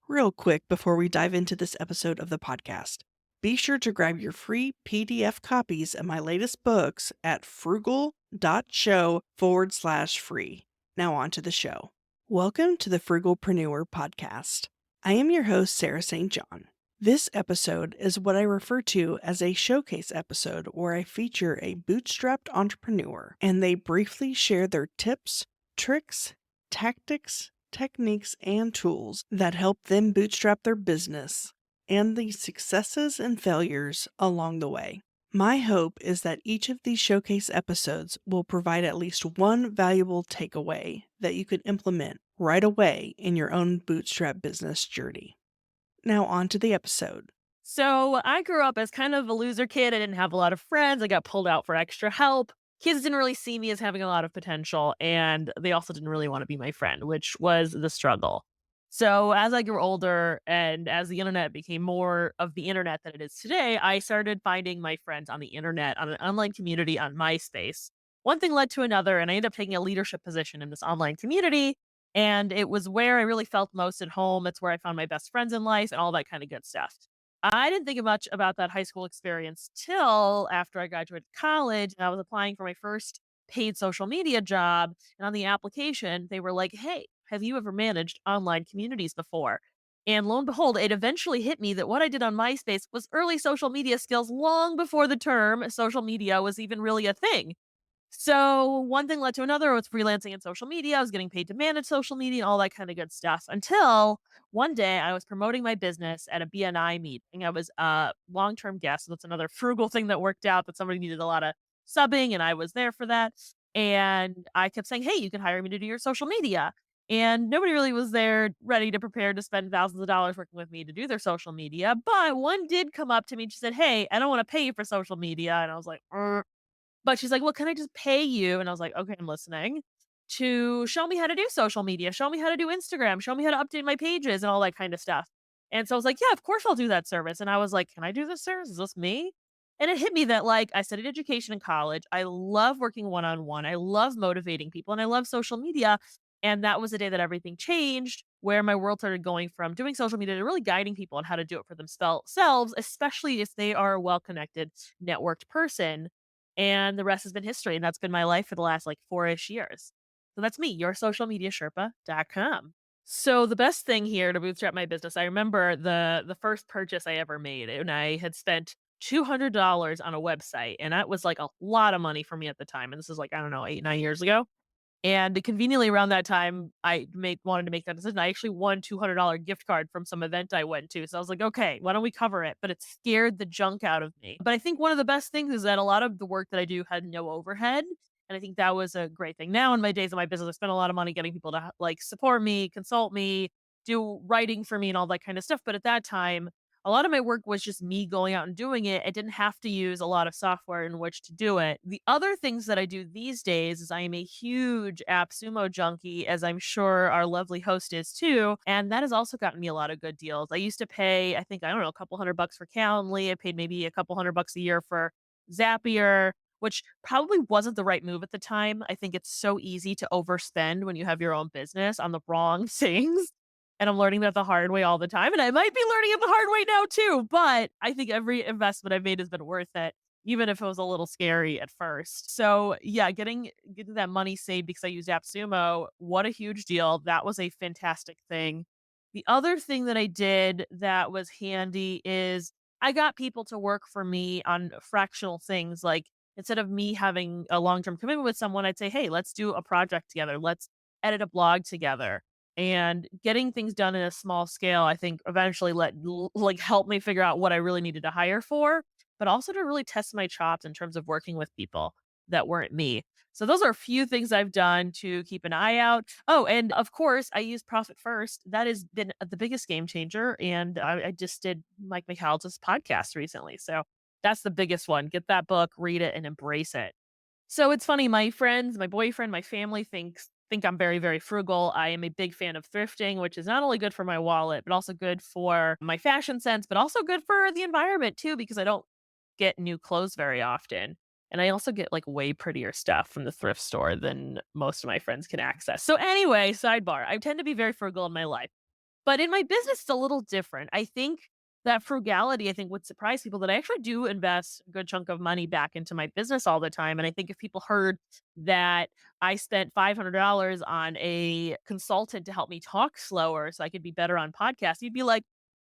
Real quick before we dive into this episode of the podcast, be sure to grab your free PDF copies of my latest books at frugal.show/free. Now on to the show. Welcome to the Frugalpreneur podcast. I am your host, Sarah St. John. This episode is what I refer to as a showcase episode where I feature a bootstrapped entrepreneur and they briefly share their tips, tricks, tactics, techniques, and tools that help them bootstrap their business and the successes and failures along the way. My hope is that each of these showcase episodes will provide at least one valuable takeaway that you could implement right away in your own bootstrap business journey. Now on to the episode. So I grew up as kind of a loser kid. I didn't have a lot of friends. I got pulled out for extra help. Kids didn't really see me as having a lot of potential, and they also didn't really want to be my friend, which was the struggle. So as I grew older and as the internet became more of the internet than it is today, I started finding my friends on the internet, on an online community on MySpace. One thing led to another, and I ended up taking a leadership position in this online community. And it was where I really felt most at home. It's where I found my best friends in life and all that kind of good stuff. I didn't think much about that high school experience till after I graduated college and I was applying for my first paid social media job. And on the application, they were like, "Hey, have you ever managed online communities before?" And lo and behold, it eventually hit me that what I did on MySpace was early social media skills long before the term social media was even really a thing. So one thing led to another. I was freelancing in social media. I was getting paid to manage social media and all that kind of good stuff until one day I was promoting my business at a BNI meeting. I was a long term guest. So that's another frugal thing that worked out that somebody needed a lot of subbing and I was there for that. And I kept saying, "Hey, you can hire me to do your social media." And nobody really was there ready to prepare to spend thousands of dollars working with me to do their social media. But one did come up to me and she said, "Hey, I don't want to pay you for social media." And I was like, but she's like, "Well, can I just pay you?" And I was like, "Okay, I'm listening." To show me how to do social media, show me how to do Instagram, show me how to update my pages and all that kind of stuff. And so I was like, "Yeah, of course I'll do that service." And I was like, "Can I do this service? Is this me?" And it hit me that like I studied education in college. I love working one-on-one. I love motivating people and I love social media. And that was the day that everything changed, where my world started going from doing social media to really guiding people on how to do it for themselves, especially if they are a well-connected, networked person, and the rest has been history, and that's been my life for the last, like, 4-ish years. So that's me, yoursocialmediasherpa.com. So the best thing here to bootstrap my business, I remember the first purchase I ever made, and I had spent $200 on a website, and that was, like, a lot of money for me at the time, and this is, like, I don't know, 8, 9 years ago. And conveniently around that time, I made wanted to make that decision. I actually won $200 gift card from some event I went to. So I was like, "Okay, why don't we cover it?" But it scared the junk out of me. But I think one of the best things is that a lot of the work that I do had no overhead. And I think that was a great thing. Now in my days of my business, I spend a lot of money getting people to like support me, consult me, do writing for me and all that kind of stuff. But at that time, a lot of my work was just me going out and doing it. I didn't have to use a lot of software in which to do it. The other things that I do these days is I am a huge AppSumo junkie, as I'm sure our lovely host is too. And that has also gotten me a lot of good deals. I used to pay, I think, I don't know, a couple $100 for Calendly. I paid maybe a couple $100 a year for Zapier, which probably wasn't the right move at the time. I think it's so easy to overspend when you have your own business on the wrong things. And I'm learning that the hard way all the time, and I might be learning it the hard way now too, but I think every investment I've made has been worth it, even if it was a little scary at first. So, yeah, getting that money saved because I used AppSumo, what a huge deal. That was a fantastic thing. The other thing that I did that was handy is I got people to work for me on fractional things, like, instead of me having a long-term commitment with someone, I'd say, "Hey, let's do a project together. Let's edit a blog together." And getting things done in a small scale, I think eventually like help me figure out what I really needed to hire for, but also to really test my chops in terms of working with people that weren't me. So those are a few things I've done to keep an eye out. Oh, and of course, I use Profit First. That has been the biggest game changer. And I just did Mike McAllister's podcast recently. So that's the biggest one. Get that book, read it, and embrace it. So it's funny, my friends, my boyfriend, my family think I'm very, very frugal. I am a big fan of thrifting, which is not only good for my wallet, but also good for my fashion sense, but also good for the environment too, because I don't get new clothes very often. And I also get like way prettier stuff from the thrift store than most of my friends can access. So anyway, sidebar, I tend to be very frugal in my life. But in my business, it's a little different. I think that frugality, I think, would surprise people that I actually do invest a good chunk of money back into my business all the time. And I think if people heard that I spent $500 on a consultant to help me talk slower so I could be better on podcasts, you'd be like,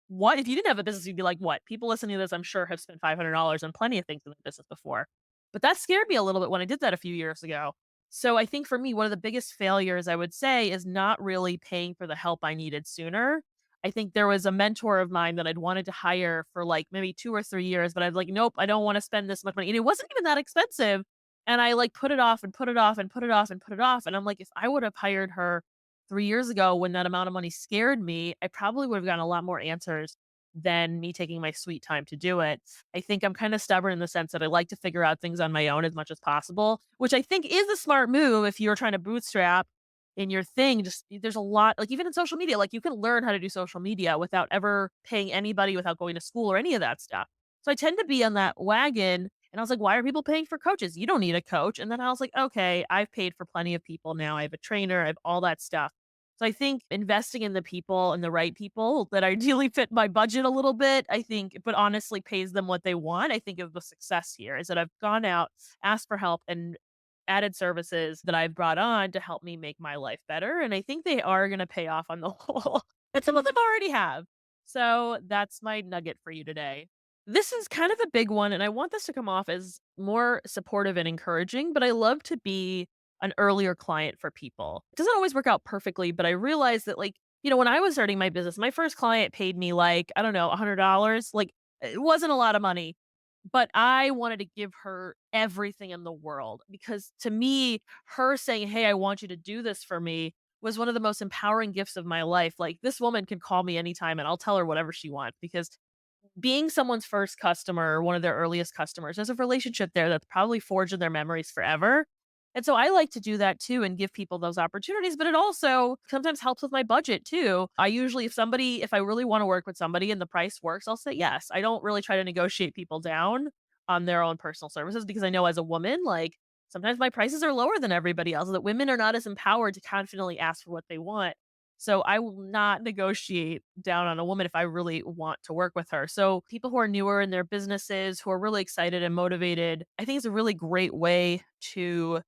what? If you didn't have a business, you'd be like, "What?" People listening to this, I'm sure, have spent $500 on plenty of things in the business before. But that scared me a little bit when I did that a few years ago. So I think for me, one of the biggest failures I would say is not really paying for the help I needed sooner. I think there was a mentor of mine that I'd wanted to hire for like maybe 2 or 3 years, but I was like, "Nope, I don't wanna spend this much money." And it wasn't even that expensive. And I like put it off and put it off and put it off and put it off. And I'm like, if I would have hired her 3 years ago when that amount of money scared me, I probably would have gotten a lot more answers than me taking my sweet time to do it. I think I'm kinda stubborn in the sense that I like to figure out things on my own as much as possible, which I think is a smart move if you're trying to bootstrap in your thing. Just there's a lot like, even in social media, like, you can learn how to do social media without ever paying anybody, without going to school or any of that stuff. So I tend to be on that wagon, and I was like, "Why are people paying for coaches? You don't need a coach." And then I was like, "Okay, I've paid for plenty of people now. I have a trainer, I have all that stuff." So I think investing in the people and the right people that ideally fit my budget a little bit, I think, but honestly pays them what they want. I think of the success here is that I've gone out, asked for help, and added services that I've brought on to help me make my life better. And I think they are going to pay off on the whole. And some of them already have. So that's my nugget for you today. This is kind of a big one, and I want this to come off as more supportive and encouraging, but I love to be an earlier client for people. It doesn't always work out perfectly, but I realized that, like, when I was starting my business, my first client paid me like, I don't know, $100. Like, it wasn't a lot of money, but I wanted to give her everything in the world because to me, her saying, "Hey, I want you to do this for me," was one of the most empowering gifts of my life. Like, this woman can call me anytime and I'll tell her whatever she wants because being someone's first customer, one of their earliest customers, there's a relationship there that's probably forged in their memories forever. And so I like to do that too and give people those opportunities, but it also sometimes helps with my budget too. I usually, if I really want to work with somebody and the price works, I'll say yes. I don't really try to negotiate people down on their own personal services because I know as a woman, like sometimes my prices are lower than everybody else, that women are not as empowered to confidently ask for what they want. So I will not negotiate down on a woman if I really want to work with her. So people who are newer in their businesses, who are really excited and motivated, I think it's a really great way to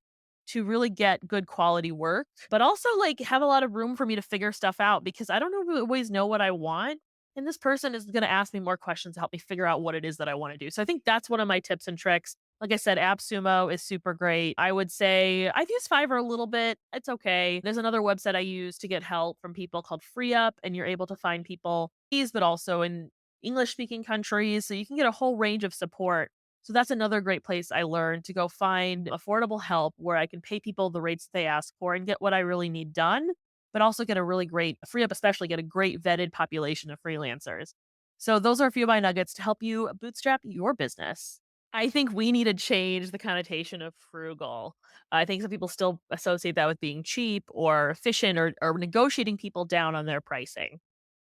really get good quality work, but also like have a lot of room for me to figure stuff out because I don't always know what I want. And this person is going to ask me more questions to help me figure out what it is that I want to do. So I think that's one of my tips and tricks. Like I said, AppSumo is super great. I would say I've used Fiverr a little bit. It's okay. There's another website I use to get help from people called FreeUp, and you're able to find people, but also in English speaking countries. So you can get a whole range of support. So that's another great place I learned to go find affordable help where I can pay people the rates they ask for and get what I really need done, but also get a really great free up, especially get a great vetted population of freelancers. So those are a few of my nuggets to help you bootstrap your business. I think we need to change the connotation of frugal. I think some people still associate that with being cheap or efficient or negotiating people down on their pricing.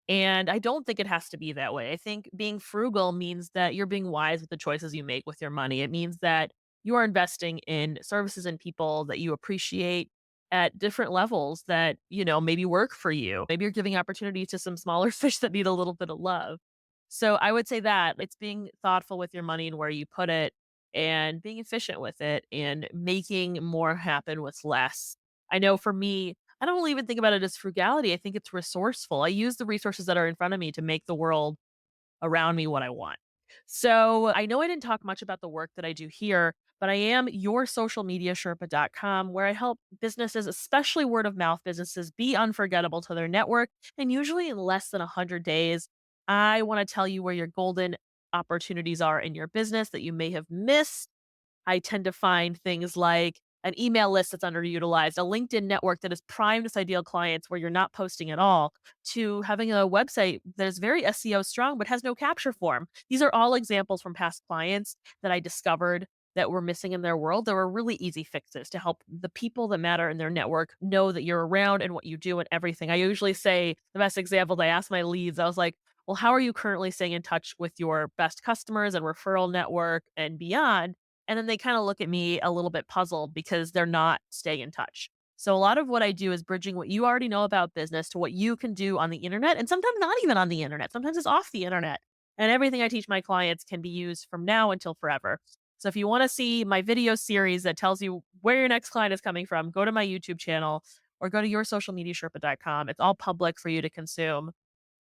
And I don't think it has to be that way. I think being frugal means that you're being wise with the choices you make with your money. It means that you are investing in services and people that you appreciate at different levels that, maybe work for you. Maybe you're giving opportunity to some smaller fish that need a little bit of love. So I would say that it's being thoughtful with your money and where you put it and being efficient with it and making more happen with less. I know for me, I don't really even think about it as frugality. I think it's resourceful. I use the resources that are in front of me to make the world around me what I want. So I know I didn't talk much about the work that I do here, but I am yoursocialmediasherpa.com, where I help businesses, especially word of mouth businesses, be unforgettable to their network. And usually in less than 100 days, I want to tell you where your golden opportunities are in your business that you may have missed. I tend to find things like an email list that's underutilized, a LinkedIn network that is primed with ideal clients where you're not posting at all, to having a website that is very SEO strong but has no capture form. These are all examples from past clients that I discovered that were missing in their world. There were really easy fixes to help the people that matter in their network know that you're around and what you do and everything. I usually say the best example, I ask my leads, I was like, well, how are you currently staying in touch with your best customers and referral network and beyond? And then they kinda look at me a little bit puzzled because they're not staying in touch. So a lot of what I do is bridging what you already know about business to what you can do on the internet, and sometimes not even on the internet. Sometimes it's off the internet. And everything I teach my clients can be used from now until forever. So if you want to see my video series that tells you where your next client is coming from, go to my YouTube channel or go to yoursocialmediasherpa.com. It's all public for you to consume.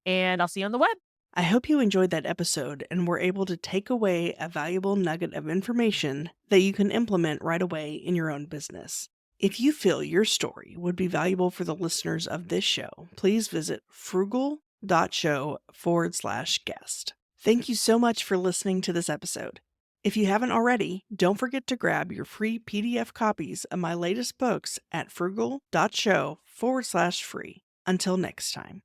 And I'll see you on the web. I hope you enjoyed that episode and were able to take away a valuable nugget of information that you can implement right away in your own business. If you feel your story would be valuable for the listeners of this show, please visit frugal.show/guest. Thank you so much for listening to this episode. If you haven't already, don't forget to grab your free PDF copies of my latest books at frugal.show/free. Until next time.